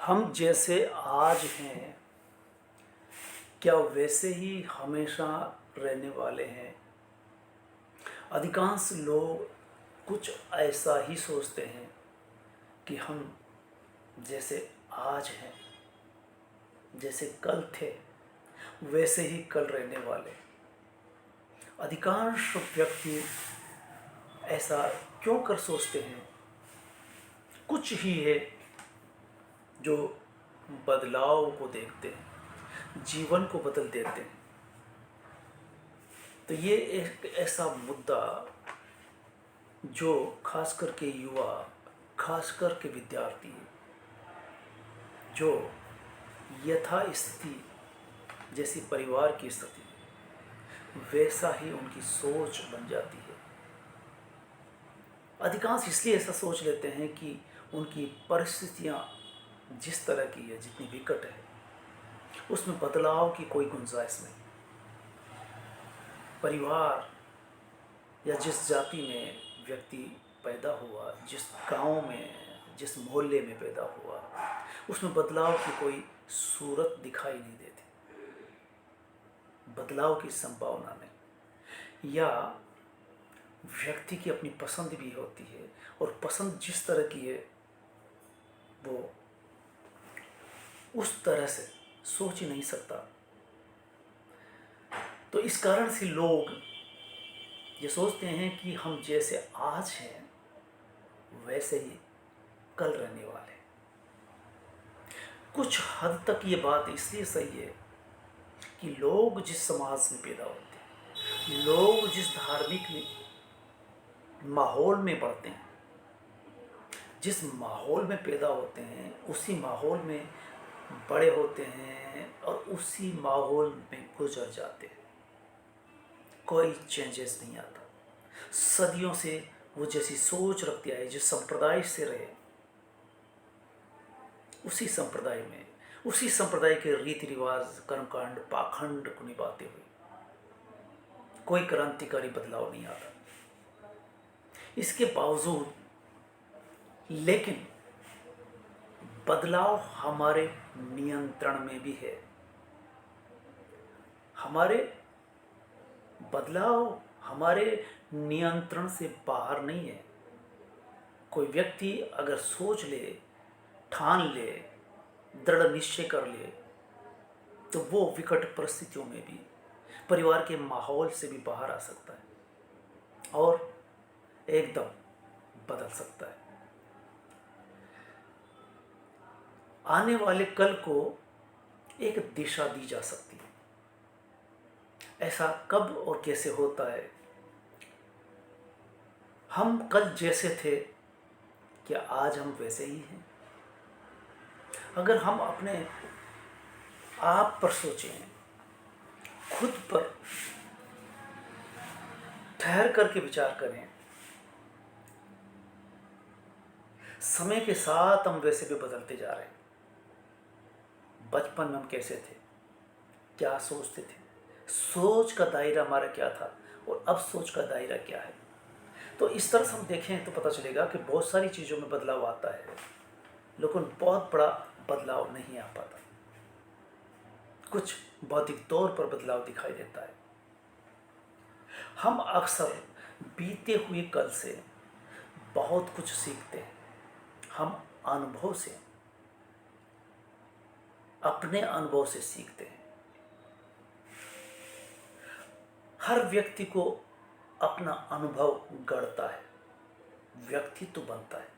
हम जैसे आज हैं, क्या वैसे ही हमेशा रहने वाले हैं? अधिकांश लोग कुछ ऐसा ही सोचते हैं कि हम जैसे आज हैं, जैसे कल थे, वैसे ही कल रहने वाले। अधिकांश व्यक्ति ऐसा क्यों कर सोचते हैं? कुछ ही है जो बदलाव को देखते हैं, जीवन को बदल देते हैं। तो ये एक ऐसा मुद्दा जो खास करके युवा, खास करके विद्यार्थी, जो यथास्थिति जैसी परिवार की स्थिति, वैसा ही उनकी सोच बन जाती है। अधिकांश इसलिए ऐसा सोच लेते हैं कि उनकी परिस्थितियाँ जिस तरह की है, जितनी विकट है, उसमें बदलाव की कोई गुंजाइश नहीं। परिवार या जिस जाति में व्यक्ति पैदा हुआ, जिस गांव में, जिस मोहल्ले में पैदा हुआ, उसमें बदलाव की कोई सूरत दिखाई नहीं देती, बदलाव की संभावना नहीं। या व्यक्ति की अपनी पसंद भी होती है और पसंद जिस तरह की है वो उस तरह से सोच ही नहीं सकता। तो इस कारण से लोग ये सोचते हैं कि हम जैसे आज हैं वैसे ही कल रहने वाले। कुछ हद तक ये बात इसलिए सही है कि लोग जिस समाज में पैदा होते हैं, लोग जिस धार्मिक माहौल में बढ़ते हैं, जिस माहौल में पैदा होते हैं, उसी माहौल में बड़े होते हैं और उसी माहौल में गुजर जाते हैं। कोई चेंजेस नहीं आता। सदियों से वो जैसी सोच रखते आए, जिस संप्रदाय से रहे, उसी संप्रदाय में, उसी संप्रदाय के रीति रिवाज, कर्मकांड, पाखंड को निभाते हुए कोई क्रांतिकारी बदलाव नहीं आता। इसके बावजूद लेकिन बदलाव हमारे नियंत्रण में भी है। हमारे बदलाव हमारे नियंत्रण से बाहर नहीं है। कोई व्यक्ति अगर सोच ले, ठान ले, दृढ़ निश्चय कर ले, तो वो विकट परिस्थितियों में भी परिवार के माहौल से भी बाहर आ सकता है और एकदम बदल सकता है। आने वाले कल को एक दिशा दी जा सकती है। ऐसा कब और कैसे होता है? हम कल जैसे थे, क्या आज हम वैसे ही हैं? अगर हम अपने आप पर सोचें, खुद पर ठहर करके विचार करें, समय के साथ हम वैसे भी बदलते जा रहे हैं। बचपन में हम कैसे थे, क्या सोचते थे, सोच का दायरा हमारा क्या था और अब सोच का दायरा क्या है। तो इस तरह से हम देखें तो पता चलेगा कि बहुत सारी चीज़ों में बदलाव आता है, लेकिन बहुत बड़ा बदलाव नहीं आ पाता। कुछ भौतिक तौर पर बदलाव दिखाई देता है। हम अक्सर बीते हुए कल से बहुत कुछ सीखते हैं। हम अनुभव से, अपने अनुभव से सीखते हैं। हर व्यक्ति को अपना अनुभव गढ़ता है, व्यक्तित्व बनता है।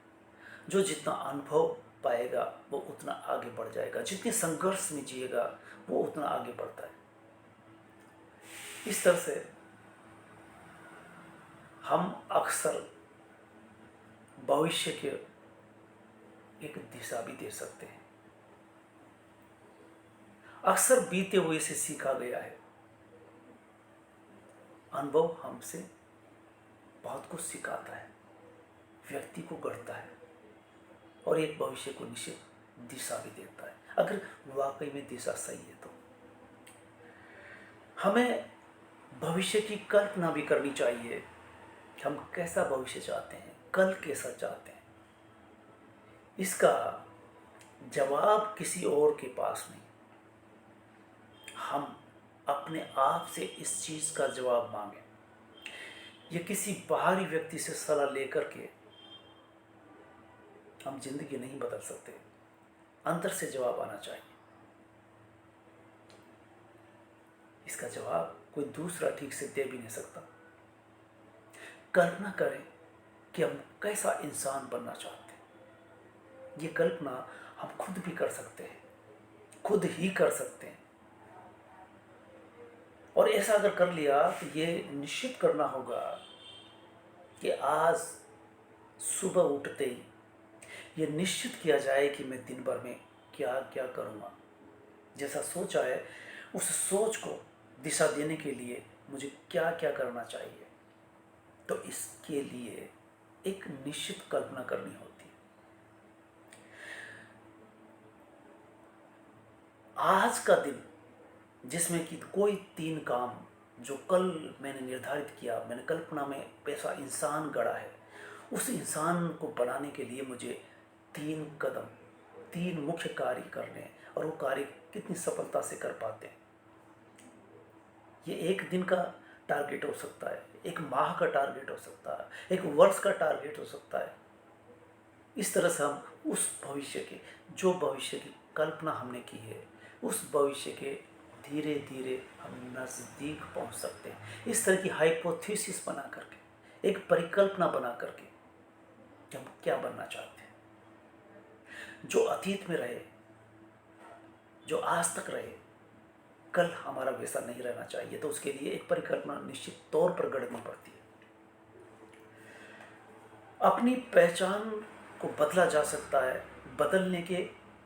जो जितना अनुभव पाएगा वो उतना आगे बढ़ जाएगा, जितने संघर्ष में जिएगा वो उतना आगे बढ़ता है। इस तरह से हम अक्सर भविष्य के एक दिशा भी दे सकते हैं। अक्सर बीते हुए से सीखा गया है। अनुभव हमसे बहुत कुछ सिखाता है, व्यक्ति को गढ़ता है और एक भविष्य को निश्चित दिशा भी देता है। अगर वाकई में दिशा सही है तो हमें भविष्य की कल्पना भी करनी चाहिए कि हम कैसा भविष्य चाहते हैं, कल कैसा चाहते हैं। इसका जवाब किसी और के पास नहीं, हम अपने आप से इस चीज़ का जवाब मांगें। ये किसी बाहरी व्यक्ति से सलाह लेकर के हम जिंदगी नहीं बदल सकते, अंदर से जवाब आना चाहिए। इसका जवाब कोई दूसरा ठीक से दे भी नहीं सकता। कल्पना करें कि हम कैसा इंसान बनना चाहते हैं। ये कल्पना हम खुद भी कर सकते हैं, खुद ही कर सकते हैं। और ऐसा अगर कर लिया तो ये निश्चित करना होगा कि आज सुबह उठते ही ये निश्चित किया जाए कि मैं दिन भर में क्या क्या करूँगा। जैसा सोचा है उस सोच को दिशा देने के लिए मुझे क्या क्या करना चाहिए। तो इसके लिए एक निश्चित कल्पना करनी होती है। आज का दिन जिसमें कि कोई 3 काम जो कल मैंने निर्धारित किया, मैंने कल्पना में ऐसा इंसान गढ़ा है, उस इंसान को बनाने के लिए मुझे 3 कदम, 3 मुख्य कार्य करने हैं। और वो कार्य कितनी सफलता से कर पाते हैं, ये 1 दिन का टारगेट हो सकता है, 1 माह का टारगेट हो सकता है, 1 वर्ष का टारगेट हो सकता है। इस तरह से हम उस भविष्य के, जो भविष्य की कल्पना हमने की है, उस भविष्य के धीरे धीरे हम नज़दीक पहुंच सकते हैं। इस तरह की हाइपोथेसिस बना करके, एक परिकल्पना बना करके कि हम क्या बनना चाहते हैं। जो अतीत में रहे, जो आज तक रहे, कल हमारा वैसा नहीं रहना चाहिए। तो उसके लिए एक परिकल्पना निश्चित तौर पर गढ़नी पड़ती है। अपनी पहचान को बदला जा सकता है, बदलने के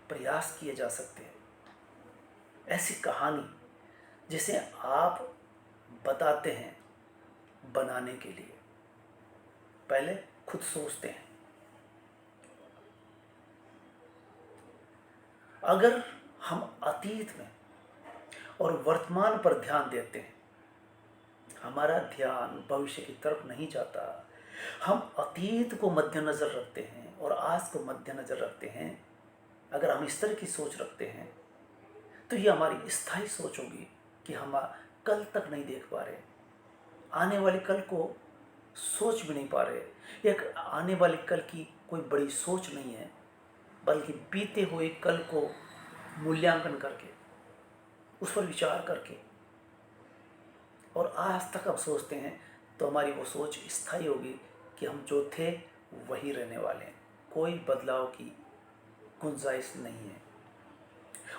प्रयास किए जा सकते हैं। ऐसी कहानी जिसे आप बताते हैं बनाने के लिए पहले खुद सोचते हैं। अगर हम अतीत में और वर्तमान पर ध्यान देते हैं, हमारा ध्यान भविष्य की तरफ नहीं जाता, हम अतीत को मद्देनज़र रखते हैं और आज को मद्देनज़र रखते हैं, अगर हम इस तरह की सोच रखते हैं तो ये हमारी स्थायी सोच होगी कि हम कल तक नहीं देख पा रहे, आने वाले कल को सोच भी नहीं पा रहे। एक आने वाले कल की कोई बड़ी सोच नहीं है, बल्कि बीते हुए कल को मूल्यांकन करके, उस पर विचार करके और आज तक हम सोचते हैं, तो हमारी वो सोच स्थायी होगी कि हम जो थे वही रहने वाले हैं, कोई बदलाव की गुंजाइश नहीं है।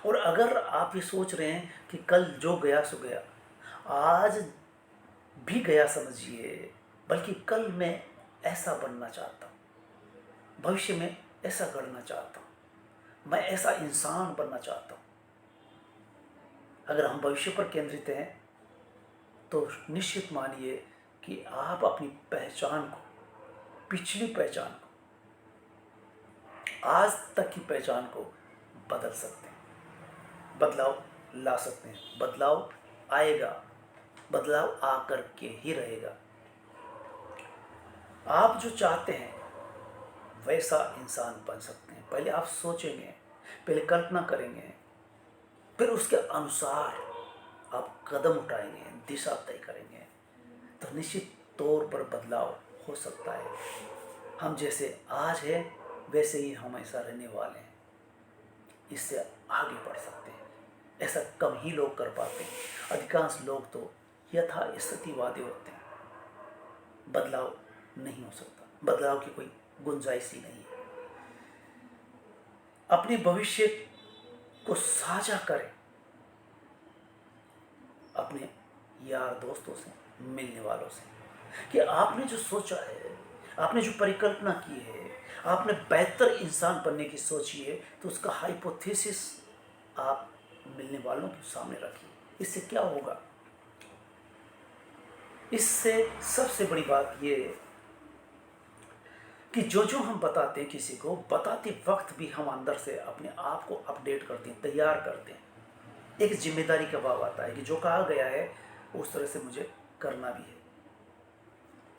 और अगर आप ये सोच रहे हैं कि कल जो गया सो गया, आज भी गया समझिए, बल्कि कल मैं ऐसा बनना चाहता हूँ, भविष्य में ऐसा करना चाहता हूँ, मैं ऐसा इंसान बनना चाहता हूँ। अगर हम भविष्य पर केंद्रित हैं तो निश्चित मानिए कि आप अपनी पहचान को, पिछली पहचान को, आज तक की पहचान को बदल सकते हैं, बदलाव ला सकते हैं। बदलाव आएगा, बदलाव आकर के ही रहेगा। आप जो चाहते हैं वैसा इंसान बन सकते हैं। पहले आप सोचेंगे, पहले कल्पना करेंगे, फिर उसके अनुसार आप कदम उठाएंगे, दिशा तय करेंगे, तो निश्चित तौर पर बदलाव हो सकता है। हम जैसे आज हैं वैसे ही हमेशा रहने वाले हैं, इससे आगे बढ़ सकते हैं। ऐसा कम ही लोग कर पाते हैं। अधिकांश लोग तो यथास्थितिवादी होते हैं। बदलाव नहीं हो सकता, बदलाव की कोई गुंजाइश ही नहीं है। अपने भविष्य को साझा करें अपने यार दोस्तों से, मिलने वालों से, कि आपने जो सोचा है, आपने जो परिकल्पना की है, आपने बेहतर इंसान बनने की सोची है, तो उसका हाइपोथेसिस आप मिलने वालों के सामने रखिए। इससे क्या होगा? इससे सबसे बड़ी बात ये है कि जो जो हम बताते हैं किसी को, बताते वक्त भी हम अंदर से अपने आप को अपडेट करते हैं, तैयार करते हैं। एक जिम्मेदारी का भाव आता है कि जो कहा गया है उस तरह से मुझे करना भी है।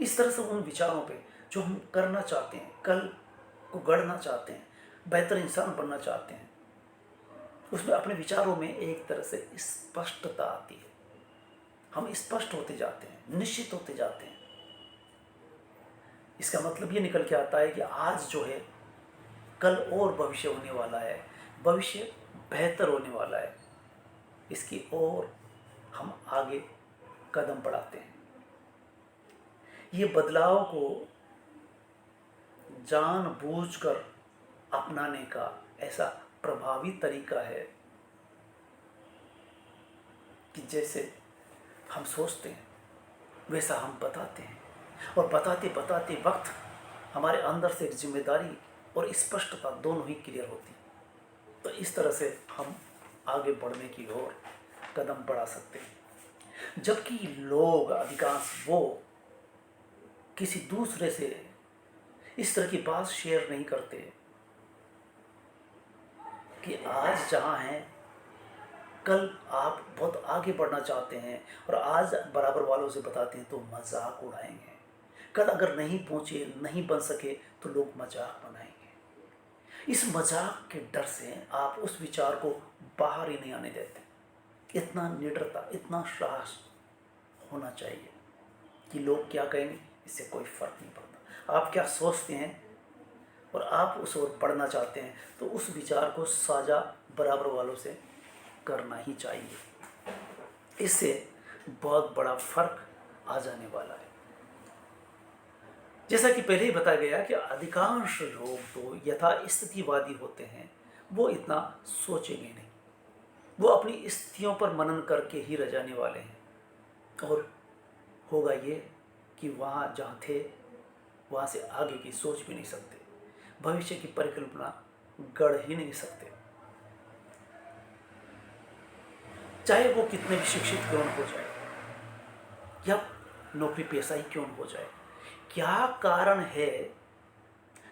इस तरह से उन विचारों पे जो हम करना चाहते हैं, कल को गढ़ना चाहते हैं, बेहतर इंसान बनना चाहते हैं, उसमें अपने विचारों में एक तरह से स्पष्टता आती है। हम स्पष्ट होते जाते हैं, निश्चित होते जाते हैं। इसका मतलब ये निकल के आता है कि आज जो है, कल और भविष्य होने वाला है, भविष्य बेहतर होने वाला है, इसकी ओर हम आगे कदम बढ़ाते हैं। ये बदलाव को जानबूझकर अपनाने का ऐसा प्रभावी तरीका है कि जैसे हम सोचते हैं वैसा हम बताते हैं, और बताते बताते वक्त हमारे अंदर से एक जिम्मेदारी और स्पष्टता दोनों ही क्लियर होती है। तो इस तरह से हम आगे बढ़ने की ओर कदम बढ़ा सकते हैं। जबकि लोग अधिकांश वो किसी दूसरे से इस तरह की बात शेयर नहीं करते कि आज जहाँ हैं कल आप बहुत आगे बढ़ना चाहते हैं, और आज बराबर वालों से बताते हैं तो मजाक उड़ाएंगे। कल अगर नहीं पहुँचे, नहीं बन सके तो लोग मजाक बनाएंगे। इस मजाक के डर से आप उस विचार को बाहर ही नहीं आने देते। इतना निडरता, इतना साहस होना चाहिए कि लोग क्या कहेंगे इससे कोई फर्क नहीं पड़ता। आप क्या सोचते हैं और आप उस ओर बढ़ना चाहते हैं तो उस विचार को साझा बराबर वालों से करना ही चाहिए। इससे बहुत बड़ा फर्क आ जाने वाला है। जैसा कि पहले ही बताया गया कि अधिकांश लोग तो यथास्थितिवादी होते हैं, वो इतना सोचेंगे नहीं, वो अपनी स्थितियों पर मनन करके ही रह जाने वाले हैं, और होगा ये कि वहाँ जहाँ थे वहाँ से आगे की सोच भी नहीं सकते, भविष्य की परिकल्पना गढ़ ही नहीं सकते, चाहे वो कितने भी शिक्षित क्यों न हो जाए या नौकरी पेशा ही क्यों न हो जाए। क्या कारण है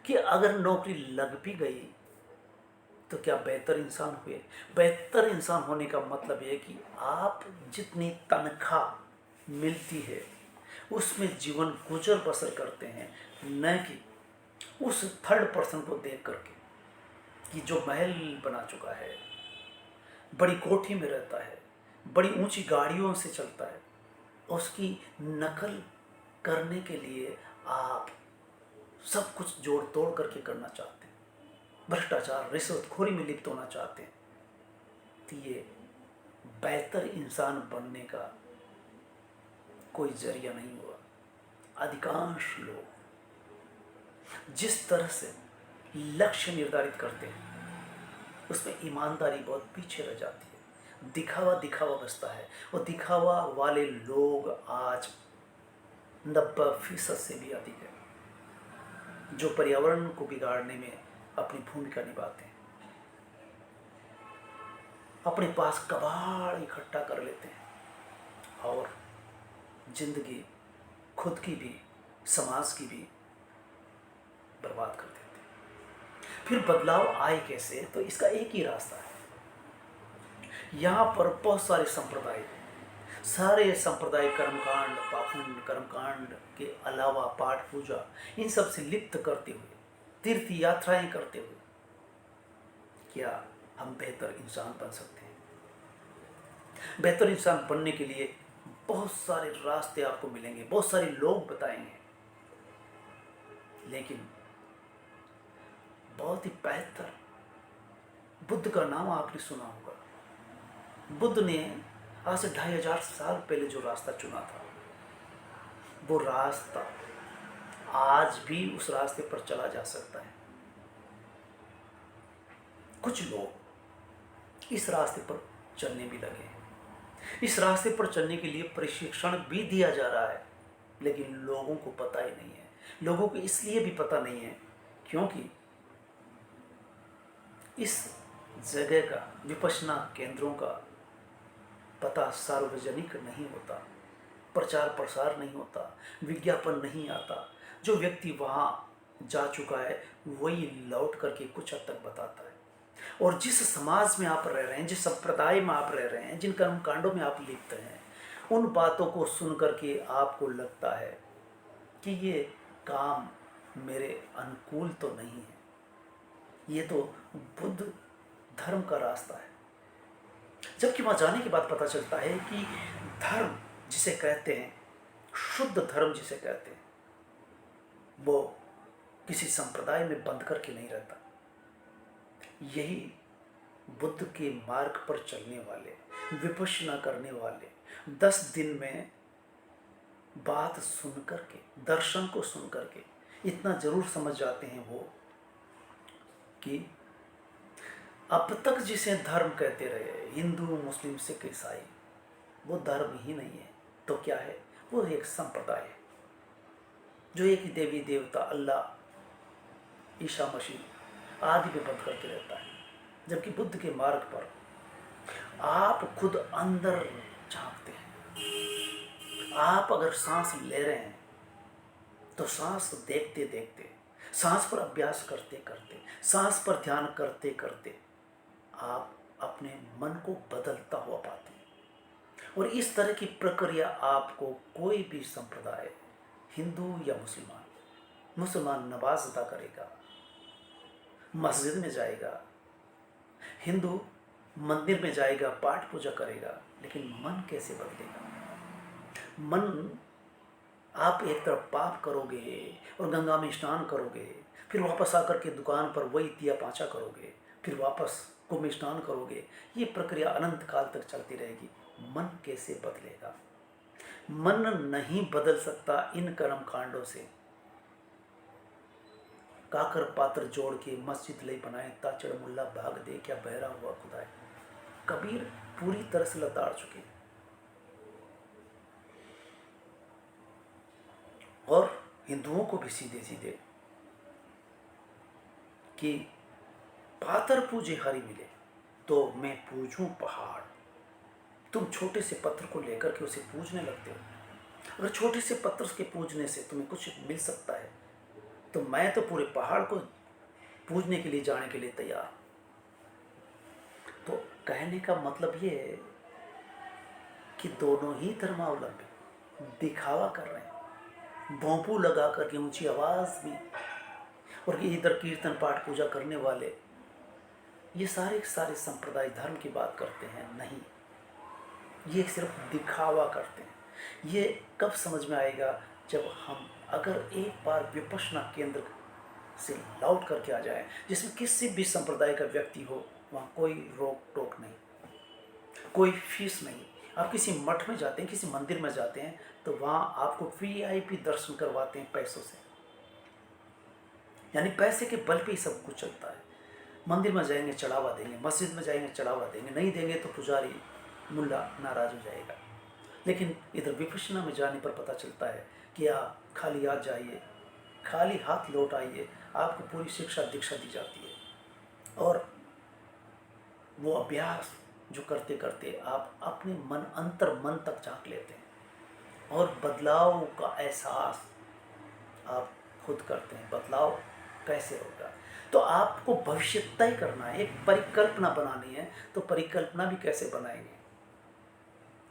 कि अगर नौकरी लग भी गई तो क्या बेहतर इंसान हुए? बेहतर इंसान होने का मतलब है कि आप जितनी तनख्वाह मिलती है उसमें जीवन गुजर बसर करते हैं, न कि उस थर्ड पर्सन को देख करके कि जो महल बना चुका है, बड़ी कोठी में रहता है, बड़ी ऊंची गाड़ियों से चलता है, उसकी नकल करने के लिए आप सब कुछ जोड़ तोड़ करके करना चाहते हैं, भ्रष्टाचार, रिश्वतखोरी में लिप्त होना चाहते हैं। तो ये बेहतर इंसान बनने का कोई जरिया नहीं हुआ। अधिकांश लोग जिस तरह से लक्ष्य निर्धारित करते हैं उसमें ईमानदारी बहुत पीछे रह जाती है, दिखावा दिखावा बसता है, और दिखावा वाले लोग आज 90% से भी अधिक है जो पर्यावरण को बिगाड़ने में अपनी भूमिका निभाते हैं। अपने पास कबाड़ इकट्ठा कर लेते हैं और जिंदगी खुद की भी समाज की भी बर्बाद कर देते हैं। फिर बदलाव आए कैसे? तो इसका एक ही रास्ता है। यहाँ पर बहुत सारे संप्रदाय, सारे संप्रदाय कर्मकांड, पाखंड कर्मकांड के अलावा पाठ पूजा इन सब से लिप्त करते हुए, तीर्थ यात्राएं करते हुए क्या हम बेहतर इंसान बन सकते हैं? बेहतर इंसान बनने के लिए बहुत सारे रास्ते आपको मिलेंगे, बहुत सारे लोग बताएंगे, लेकिन बहुत ही बेहतर, बुद्ध का नाम आपने सुना होगा। बुद्ध ने आज से 2500 साल पहले जो रास्ता चुना था, वो रास्ता आज भी उस रास्ते पर चला जा सकता है। कुछ लोग इस रास्ते पर चलने भी लगे हैं। इस रास्ते पर चलने के लिए प्रशिक्षण भी दिया जा रहा है, लेकिन लोगों को पता ही नहीं है। लोगों को इसलिए भी पता नहीं है क्योंकि इस जगह का, विपश्यना केंद्रों का पता सार्वजनिक नहीं होता, प्रचार प्रसार नहीं होता, विज्ञापन नहीं आता। जो व्यक्ति वहाँ जा चुका है वही लौट करके कुछ हद तक बताता है। और जिस समाज में आप रह रहे हैं, जिस संप्रदाय में आप रह रहे हैं, जिन कर्मकांडों में आप लिप्त हैं, उन बातों को सुन करके आपको लगता है कि ये काम मेरे अनुकूल तो नहीं है, ये तो बुद्ध धर्म का रास्ता है, जबकि वहाँ जाने के बाद पता चलता है कि धर्म जिसे कहते हैं, शुद्ध धर्म जिसे कहते हैं, वो किसी संप्रदाय में बंध करके नहीं रहता। यही बुद्ध के मार्ग पर चलने वाले, विपश्यना करने वाले, 10 दिन में बात सुन करके, दर्शन को सुन करके इतना जरूर समझ जाते हैं वो कि अब तक जिसे धर्म कहते रहे, हिंदू, मुस्लिम, सिख, ईसाई, वो धर्म ही नहीं है। तो क्या है? वो एक संप्रदाय है जो एक ही देवी देवता अल्लाह, ईसा मसीह आदि पे बंध करके रहता है। जबकि बुद्ध के मार्ग पर आप खुद अंदर झांकते हैं। आप अगर सांस ले रहे हैं तो सांस देखते देखते, सांस पर अभ्यास करते करते, सांस पर ध्यान करते करते आप अपने मन को बदलता हुआ पाते हैं। और इस तरह की प्रक्रिया आपको कोई भी संप्रदाय, हिंदू या मुसलमान नमाज अदा करेगा, मस्जिद में जाएगा, हिंदू मंदिर में जाएगा, पाठ पूजा करेगा, लेकिन मन कैसे बदलेगा? मन, आप एक तरफ पाप करोगे और गंगा में स्नान करोगे, फिर वापस आकर के दुकान पर वही दिया पाँचा करोगे, फिर वापस कुंभ में स्नान करोगे। ये प्रक्रिया अनंत काल तक चलती रहेगी। मन कैसे बदलेगा? मन नहीं बदल सकता इन कर्म कांडों से। काकर पात्र जोड़ के मस्जिद ले बनाए, ताचड़ मुल्ला भाग दे, क्या बहरा हुआ खुदाए। कबीर पूरी तरह से लताड़ चुके। और हिंदुओं को भी सीधे सीधे कि पातर पूजे हरि मिले तो मैं पूजूं पहाड़। तुम छोटे से पत्थर को लेकर के उसे पूजने लगते हो। अगर छोटे से पत्थर के पूजने से तुम्हें कुछ मिल सकता है तो मैं तो पूरे पहाड़ को पूजने के लिए जाने के लिए तैयार। तो कहने का मतलब ये है कि दोनों ही धर्मावलंबी दिखावा कर रहे हैं, भोंपू लगा करके ऊंची आवाज में, और ये इधर कीर्तन पाठ पूजा करने वाले ये सारे सारे संप्रदाय धर्म की बात करते हैं। नहीं, ये सिर्फ दिखावा करते हैं। ये कब समझ में आएगा? जब हम अगर एक बार विपश्यना केंद्र से लौट करके आ जाए, जिसमें किसी भी संप्रदाय का व्यक्ति हो, वहाँ कोई रोक टोक नहीं, कोई फीस नहीं। आप किसी मठ में जाते हैं, किसी मंदिर में जाते हैं, तो वहाँ आपको वीआईपी दर्शन करवाते हैं पैसों से, यानी पैसे के बल पे ही सब कुछ चलता है। मंदिर में जाएंगे चढ़ावा देंगे, मस्जिद में जाएंगे चढ़ावा देंगे, नहीं देंगे तो पुजारी मुल्ला नाराज हो जाएगा। लेकिन इधर विपश्यना में जाने पर पता चलता है कि आप खाली हाथ जाइए, खाली हाथ लौट आइए, आपको पूरी शिक्षा दीक्षा दी जाती है। और वो अभ्यास जो करते करते आप अपने मन, अंतर मन तक झांक लेते हैं और बदलाव का एहसास आप खुद करते हैं। बदलाव कैसे होगा? तो आपको भविष्य तय करना है, एक परिकल्पना बनानी है। तो परिकल्पना भी कैसे बनाएंगे?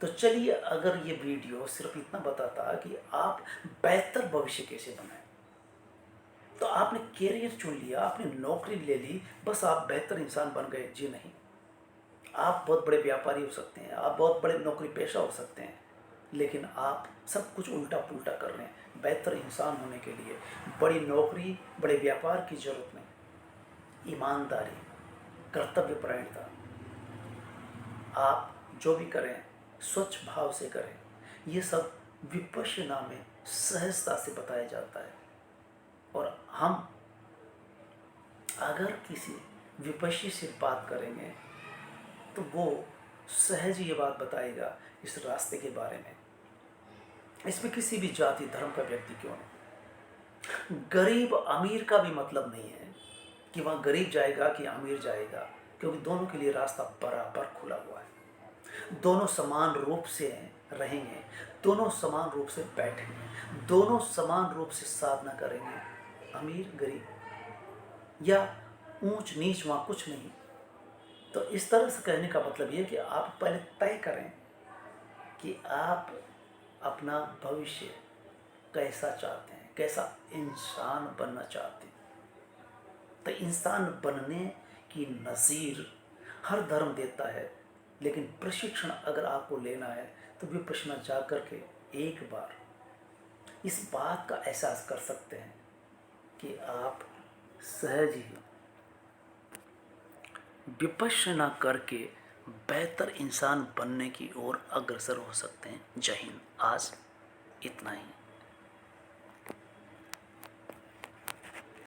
तो चलिए, अगर ये वीडियो सिर्फ इतना बताता कि आप बेहतर भविष्य कैसे बनाएं, तो आपने कैरियर चुन लिया, आपने नौकरी ले ली, बस आप बेहतर इंसान बन गए। जी नहीं, आप बहुत बड़े व्यापारी हो सकते हैं, आप बहुत बड़े नौकरी पेशा हो सकते हैं, लेकिन आप सब कुछ उल्टा पुल्टा कर रहे हैं। बेहतर इंसान होने के लिए बड़ी नौकरी, बड़े व्यापार की जरूरत नहीं। ईमानदारी, कर्तव्यपरायणता, आप जो भी करें स्वच्छ भाव से करें। ये सब विपश्यना में सहजता से बताया जाता है। और हम अगर किसी विपश्य से बात करेंगे तो वो सहज ये बात बताएगा इस रास्ते के बारे में। इसमें किसी भी जाति धर्म का व्यक्ति क्यों नहीं। गरीब अमीर का भी मतलब नहीं है कि वहाँ गरीब जाएगा कि अमीर जाएगा, क्योंकि दोनों के लिए रास्ता बराबर खुला हुआ है। दोनों समान रूप से रहेंगे, दोनों समान रूप से बैठेंगे, दोनों समान रूप से साधना करेंगे। अमीर गरीब या ऊंच नीच वहाँ कुछ नहीं। तो इस तरह से कहने का मतलब ये कि आप पहले तय करें कि आप अपना भविष्य कैसा चाहते हैं, कैसा इंसान बनना चाहते हैं। तो इंसान बनने की नज़ीर हर धर्म देता है। लेकिन प्रशिक्षण अगर आपको लेना है तो विपश्यना जा करके एक बार इस बात का एहसास कर सकते हैं कि आप सहज ही विपश्यना करके बेहतर इंसान बनने की ओर अग्रसर हो सकते हैं। जय हिंद। आज इतना ही।